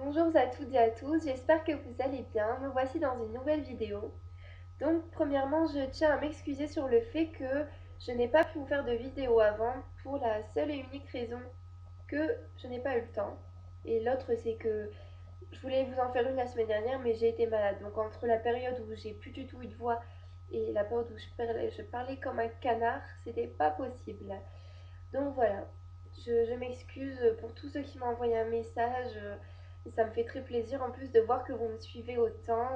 Bonjour à toutes et à tous, j'espère que vous allez bien. Me voici dans une nouvelle vidéo. Donc premièrement, je tiens à m'excuser sur le fait que je n'ai pas pu vous faire de vidéo avant pour la seule et unique raison que je n'ai pas eu le temps. Et l'autre, c'est que je voulais vous en faire une la semaine dernière, mais j'ai été malade. Donc entre la période où j'ai plus du tout eu de voix et la période où je parlais comme un canard, c'était pas possible. Donc voilà, je m'excuse pour tous ceux qui m'ont envoyé un message. Et ça me fait très plaisir en plus de voir que vous me suivez autant.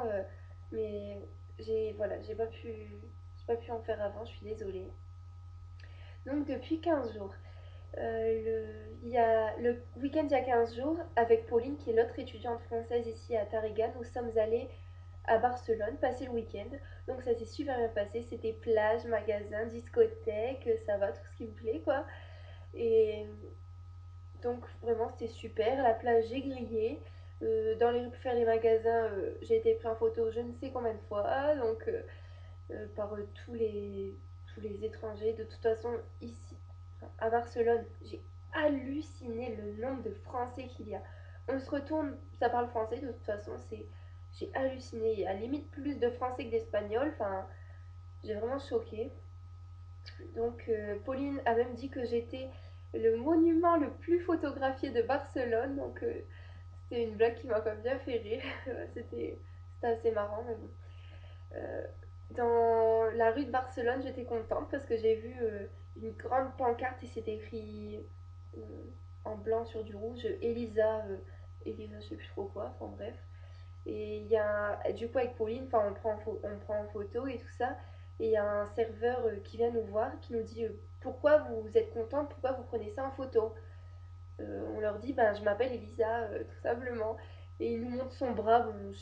Mais j'ai pas pu en faire avant, je suis désolée. Donc depuis 15 jours, il y a le week-end il y a 15 jours, avec Pauline qui est l'autre étudiante française ici à Tariga, nous sommes allés à Barcelone passer le week-end. Donc ça s'est super bien passé, c'était plage, magasin, discothèque, ça va, tout ce qui me plaît quoi. Et donc vraiment c'était super. La plage j'ai grillé. Dans les rues pour faire les magasins, j'ai été pris en photo je ne sais combien de fois. Donc par tous les étrangers. De toute façon ici, enfin, à Barcelone, j'ai halluciné le nombre de Français qu'il y a. On se retourne, ça parle français de toute façon. J'ai halluciné. Il y a limite plus de Français que d'Espagnols. Enfin, j'ai vraiment choqué. Donc Pauline a même dit que j'étais le monument le plus photographié de Barcelone. Donc c'était une blague qui m'a quand même bien fait rire. C'était assez marrant, mais bon. Euh, dans la rue de Barcelone, j'étais contente parce que j'ai vu une grande pancarte et c'était écrit euh, en blanc sur du rouge Elisa, je sais plus trop quoi, enfin bref. Et il y a du coup avec Pauline, enfin on prend en photo et tout ça. Et il y a un serveur qui vient nous voir, qui nous dit pourquoi vous êtes contente, pourquoi vous prenez ça en photo. On leur dit ben je m'appelle Elisa, tout simplement. Et il nous montre son bras, bon,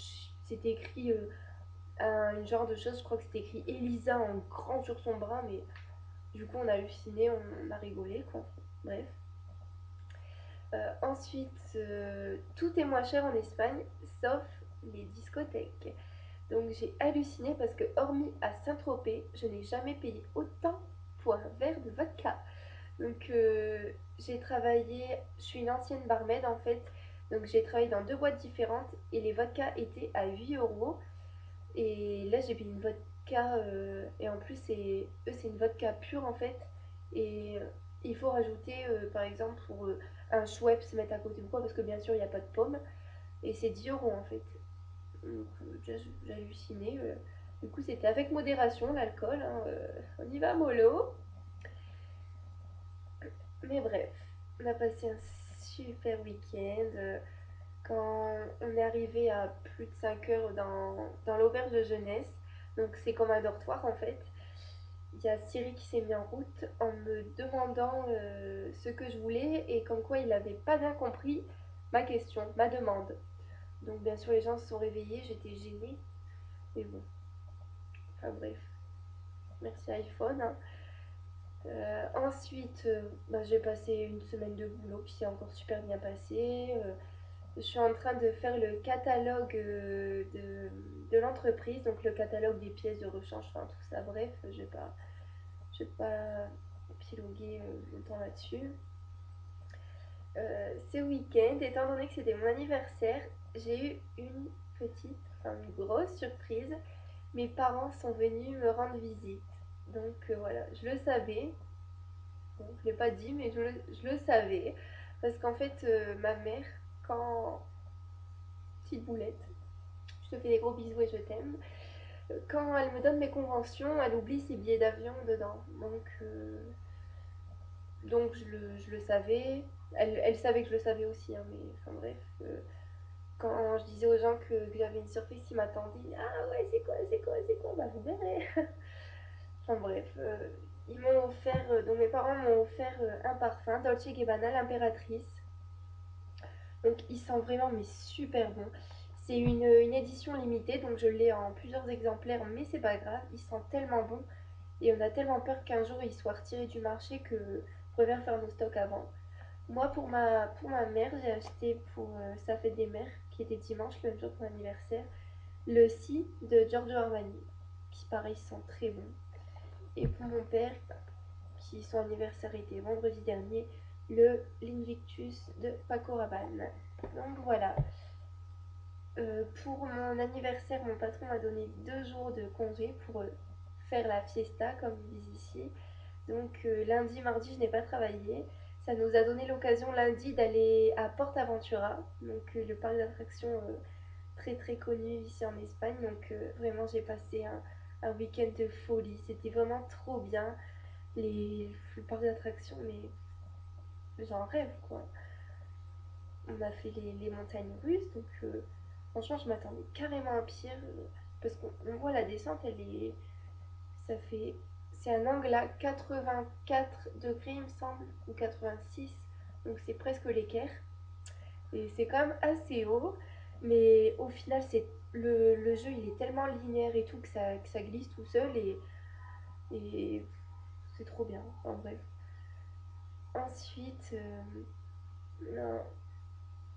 c'était écrit un genre de chose, je crois que c'était écrit Elisa en grand sur son bras, mais du coup on a halluciné, on a rigolé quoi. Bref. Ensuite, tout est moins cher en Espagne, sauf les discothèques. Donc j'ai halluciné parce que hormis à Saint-Tropez, je n'ai jamais payé autant pour un verre de vodka. Donc j'ai travaillé, je suis une ancienne barmaid en fait, donc j'ai travaillé dans deux boîtes différentes et les vodkas étaient à 8 euros. Et là j'ai payé une vodka et en plus c'est une vodka pure en fait. Et il faut rajouter par exemple pour un Schweppes se mettre à côté ou quoi parce que bien sûr il n'y a pas de pomme. Et c'est 10 euros en fait. Donc déjà j'ai halluciné. Du coup c'était avec modération l'alcool, hein, on y va mollo. Mais bref, on a passé un super week-end. Quand on est arrivé à plus de 5 heures dans l'auberge de jeunesse, donc c'est comme un dortoir en fait, il y a Siri qui s'est mis en route en me demandant ce que je voulais et comme quoi il n'avait pas bien compris ma question, ma demande. Donc bien sûr les gens se sont réveillés, j'étais gênée, mais bon, enfin bref, merci iPhone, hein. Ensuite, bah, j'ai passé une semaine de boulot qui s'est encore super bien passée. Je suis en train de faire le catalogue de l'entreprise, donc le catalogue des pièces de rechange, enfin tout ça. Bref, je vais pas épiloguer longtemps là-dessus. Ce week-end, étant donné que c'était mon anniversaire, j'ai eu enfin une grosse surprise. Mes parents sont venus me rendre visite. Donc voilà, je le savais. Bon, je ne l'ai pas dit, mais je le savais. Parce qu'en fait, ma mère, quand... Petite boulette, je te fais des gros bisous et je t'aime. Quand elle me donne mes conventions, elle oublie ses billets d'avion dedans. Donc je le savais. Elle savait que je le savais aussi, hein, mais enfin bref. Quand je disais aux gens que j'avais une surprise qui m'attendait, ah ouais, c'est quoi, bah vous verrez. Enfin bref, ils m'ont offert, donc mes parents m'ont offert un parfum, Dolce Gabbana, l'impératrice. Donc il sent vraiment mais super bon. C'est une édition limitée, donc je l'ai en plusieurs exemplaires, mais c'est pas grave, il sent tellement bon. Et on a tellement peur qu'un jour il soit retiré du marché que je préfère faire nos stocks avant. Moi, pour ma mère, j'ai acheté pour sa fête des mères, qui était dimanche, le même jour que mon anniversaire, le Si de Giorgio Armani, qui pareil sent très bon. Et pour mon père, qui son anniversaire était vendredi dernier, le l'Invictus de Paco Rabanne. Donc voilà. Pour mon anniversaire, mon patron m'a donné 2 jours de congé pour faire la fiesta, comme ils disent ici. Donc lundi, mardi, je n'ai pas travaillé. Ça nous a donné l'occasion lundi d'aller à PortAventura, donc le parc d'attractions très très connu ici en Espagne. Donc vraiment, j'ai passé un week-end de folie. C'était vraiment trop bien. Le parc d'attractions, mais j'en rêve quoi. On a fait les montagnes russes, donc franchement, je m'attendais carrément à pire. Parce qu'on voit la descente, elle est. Ça fait. C'est un angle à 84 degrés, il me semble, ou 86. Donc c'est presque l'équerre. Et c'est quand même assez haut. Mais au final, le jeu, il est tellement linéaire et tout que ça glisse tout seul. Et c'est trop bien. En bref. Ensuite, non,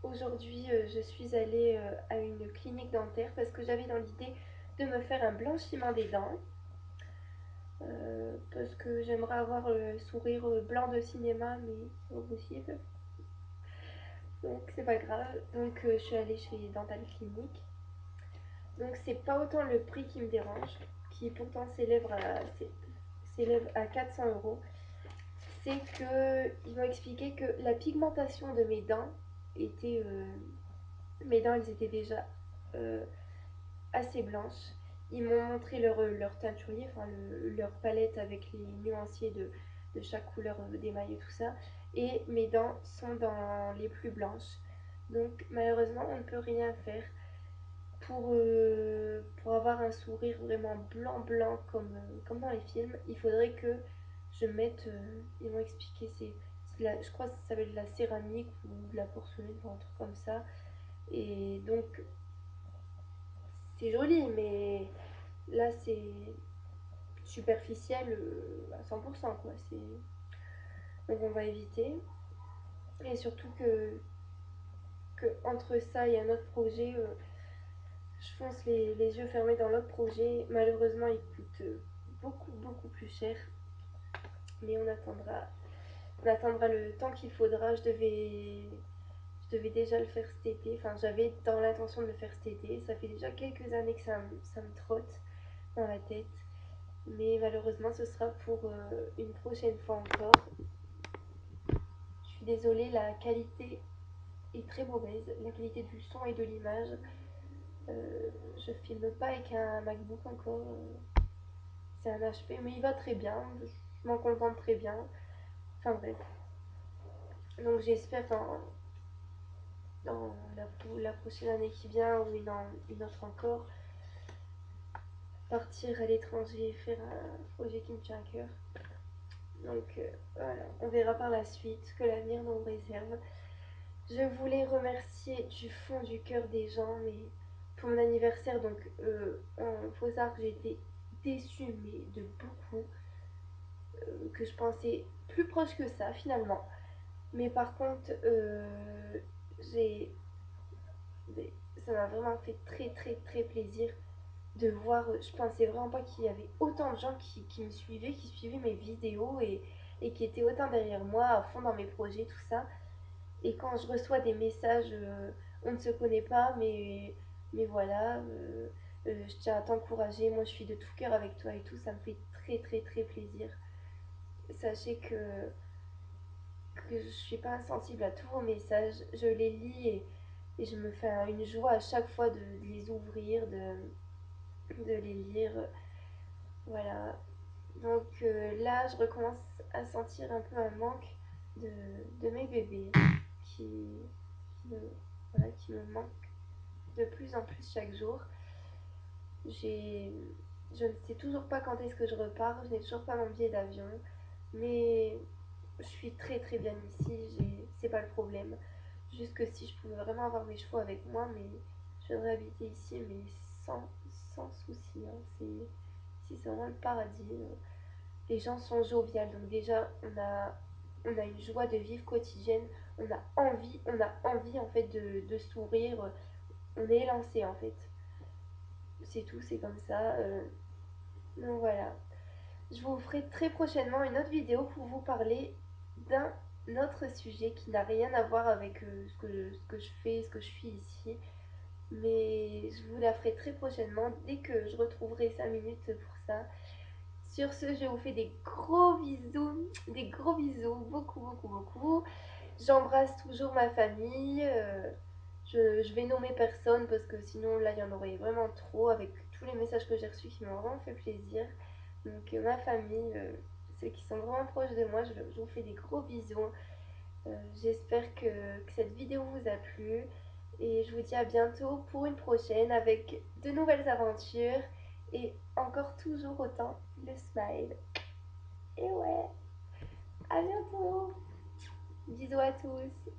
aujourd'hui, je suis allée à une clinique dentaire parce que j'avais dans l'idée de me faire un blanchiment des dents. Parce que j'aimerais avoir le sourire blanc de cinéma, mais c'est pas possible. Donc c'est pas grave. Donc je suis allée chez Dental Clinic. Donc c'est pas autant le prix qui me dérange, qui pourtant s'élève à 400 euros. C'est que ils m'ont expliqué que la pigmentation de mes dents était... mes dents, elles étaient déjà euh, assez blanches. Ils m'ont montré leur teinturier, enfin leur palette avec les nuanciers de chaque couleur d'émail et tout ça. Et mes dents sont dans les plus blanches. Donc malheureusement, on ne peut rien faire pour avoir un sourire vraiment blanc blanc comme dans les films. Il faudrait que je mette, ils m'ont expliqué, je crois que ça s'appelle de la céramique ou de la porcelaine, enfin, un truc comme ça. Et donc c'est joli, mais là c'est superficiel à 100%, quoi. Donc on va éviter. Et surtout que entre ça et un autre projet, je fonce les yeux fermés dans l'autre projet. Malheureusement, il coûte beaucoup, beaucoup plus cher. Mais on attendra le temps qu'il faudra. Je devais déjà le faire cet été. Enfin, j'avais dans l'intention de le faire cet été. Ça fait déjà quelques années que ça me trotte dans la tête. Mais malheureusement, ce sera pour une prochaine fois encore. Je suis désolée, la qualité est très mauvaise. La qualité du son et de l'image. Je filme pas avec un MacBook encore. C'est un HP, mais il va très bien. Je m'en contente très bien. Enfin bref. Donc j'espère dans la prochaine année qui vient ou une autre encore, partir à l'étranger et faire un projet qui me tient à cœur. Donc voilà, on verra par la suite ce que l'avenir nous réserve. Je voulais remercier du fond du cœur des gens, mais pour mon anniversaire, donc il faut savoir que j'ai été déçue, mais de beaucoup, que je pensais plus proche que ça finalement. Mais par contre, j'ai, ça m'a vraiment fait très très très plaisir de voir. Je pensais vraiment pas qu'il y avait autant de gens qui me suivaient, qui suivaient mes vidéos et qui étaient autant derrière moi, à fond dans mes projets, tout ça. Et quand je reçois des messages, on ne se connaît pas, mais voilà, je tiens à t'encourager, moi je suis de tout cœur avec toi et tout, ça me fait très très très plaisir. Sachez que je suis pas insensible à tous vos messages, je les lis et je me fais une joie à chaque fois de les ouvrir, de les lire. Voilà. Donc là, je recommence à sentir un peu un manque de mes bébés qui, qui me, voilà, qui me manquent de plus en plus chaque jour. J'ai, je ne sais toujours pas quand est-ce que je repars, je n'ai toujours pas mon billet d'avion, mais je suis très très bien ici, c'est pas le problème. Juste que si je pouvais vraiment avoir mes chevaux avec moi, mais je viendrais habiter ici, mais sans souci. Hein. Ici, c'est vraiment le paradis. Les gens sont joviales, donc déjà, on a une joie de vivre quotidienne. On a envie en fait de sourire. On est élancé en fait. C'est tout, c'est comme ça. Donc voilà. Je vous ferai très prochainement une autre vidéo pour vous parler d'un autre sujet qui n'a rien à voir avec ce que je fais, ce que je suis ici. Mais je vous la ferai très prochainement dès que je retrouverai 5 minutes pour ça. Sur ce, je vous fais des gros bisous, beaucoup, beaucoup, beaucoup. J'embrasse toujours ma famille. Je vais nommer personne parce que sinon, là, il y en aurait vraiment trop avec tous les messages que j'ai reçus qui m'ont vraiment fait plaisir. Donc, ma famille, ceux qui sont vraiment proches de moi, je vous fais des gros bisous. J'espère que cette vidéo vous a plu et je vous dis à bientôt pour une prochaine avec de nouvelles aventures et encore toujours autant le smile. Et ouais, à bientôt. Bisous à tous.